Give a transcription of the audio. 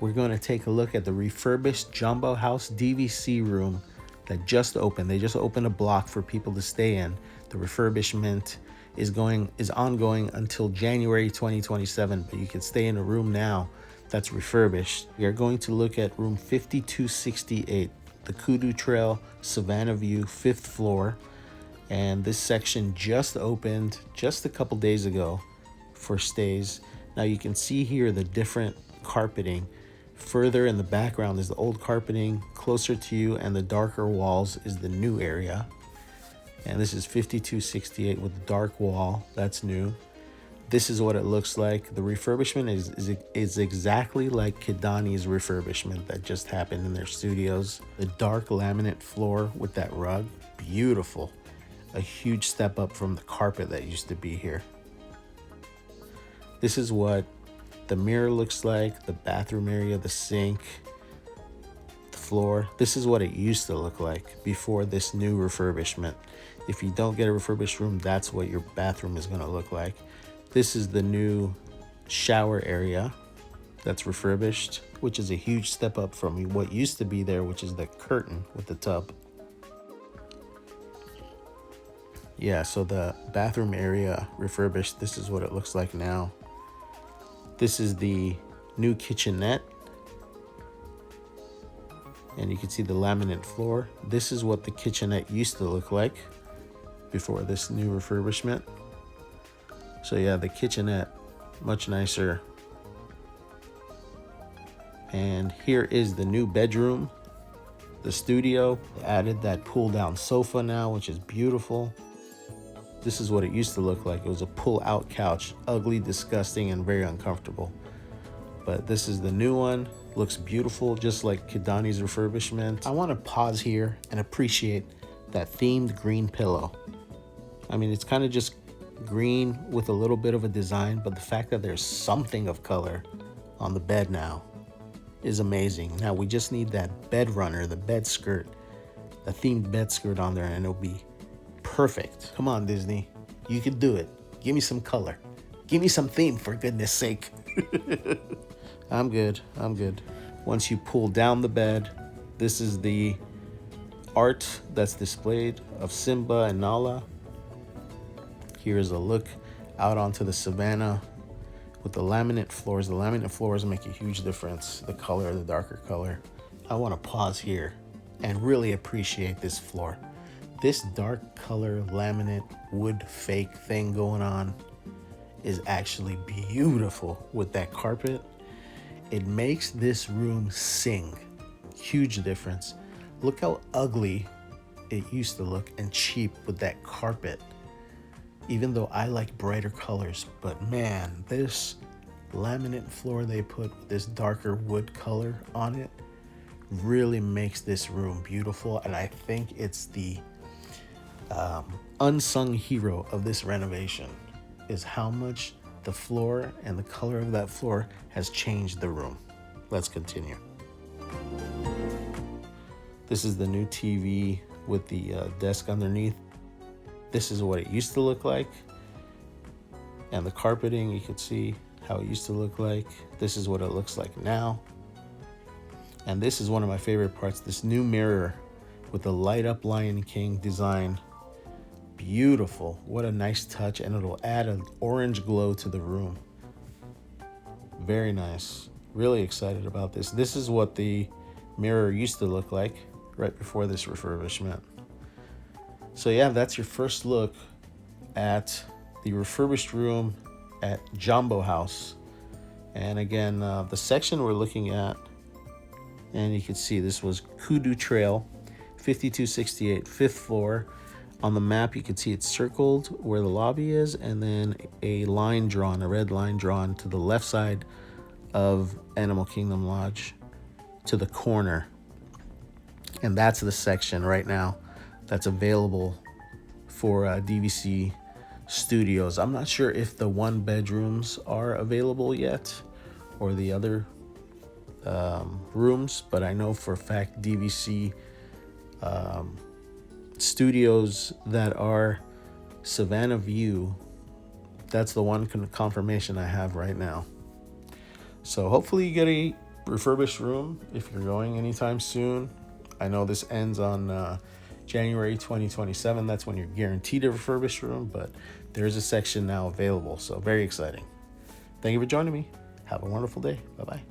we're going to take a look at the refurbished Jambo House DVC room that just opened. They just opened a block for people to stay in. The refurbishment is ongoing until January 2027, but you can stay in a room now that's refurbished. We are going to look at room 5268, the Kudu Trail Savannah View, 5th floor. And this section just opened just a couple days ago for stays. Now you can see here the different carpeting. Further in the background is the old carpeting, closer to you, and the darker walls is the new area. And this is 5268 with the dark wall, that's new. This is what it looks like. The refurbishment is exactly like Kidani's refurbishment that just happened in their studios. The dark laminate floor with that rug, beautiful. A huge step up from the carpet that used to be here. This is what the mirror looks like, the bathroom area, the sink, the floor. This is what it used to look like before this new refurbishment. If you don't get a refurbished room, that's what your bathroom is gonna look like. This is the new shower area that's refurbished, which is a huge step up from what used to be there, which is the curtain with the tub. Yeah, so the bathroom area refurbished, this is what it looks like now. This is the new kitchenette. And you can see the laminate floor. This is what the kitchenette used to look like before this new refurbishment. So yeah, the kitchenette, much nicer. And here is the new bedroom, the studio. They added that pull down sofa now, which is beautiful. This is what it used to look like. It was a pull-out couch, ugly, disgusting, and very uncomfortable. But this is the new one. Looks beautiful, just like Kidani's refurbishment. I want to pause here and appreciate that themed green pillow. I mean, it's kind of just green with a little bit of a design, but the fact that there's something of color on the bed now is amazing. Now we just need that bed runner, the bed skirt, the themed bed skirt on there, and it'll be perfect. Come on, Disney, you can do it. Give me some color, give me some theme, for goodness sake. I'm good. Once you pull down the bed, this is the art that's displayed of Simba and Nala. Here's a look out onto the savannah with the laminate floors. The laminate floors make a huge difference, the color, the darker color. I want to pause here and really appreciate this floor. This dark color laminate wood fake thing going on is actually beautiful with that carpet. It makes this room sing. Huge difference. Look how ugly it used to look and cheap with that carpet. Even though I like brighter colors, but man, this laminate floor they put with this darker wood color on it really makes this room beautiful. And I think it's the unsung hero of this renovation is how much the floor and the color of that floor has changed the room. Let's continue. This is the new TV with the desk underneath. This is what it used to look like. And the carpeting, you can see how it used to look like. This is what it looks like now. And this is one of my favorite parts, this new mirror with the light up Lion King design. Beautiful. What a nice touch, and it'll add an orange glow to the room. Very nice. Really excited about this. This is what the mirror used to look like right before this refurbishment. So yeah, that's your first look at the refurbished room at Jambo House. And again, the section we're looking at, and you can see this was Kudu Trail, 5268, 5th floor. On the map, you can see it's circled where the lobby is, and then a line drawn, a red line drawn to the left side of Animal Kingdom Lodge to the corner. And that's the section right now that's available for DVC Studios. I'm not sure if the 1 bedrooms are available yet or the other rooms, but I know for a fact DVC studios that are Savannah View, that's the one confirmation I have right now. So hopefully you get refurbished room if you're going anytime soon. I know this ends on January 2027. That's when you're guaranteed a refurbished room, but there's a section now available, so very exciting. Thank you for joining me. Have a wonderful day. Bye-bye.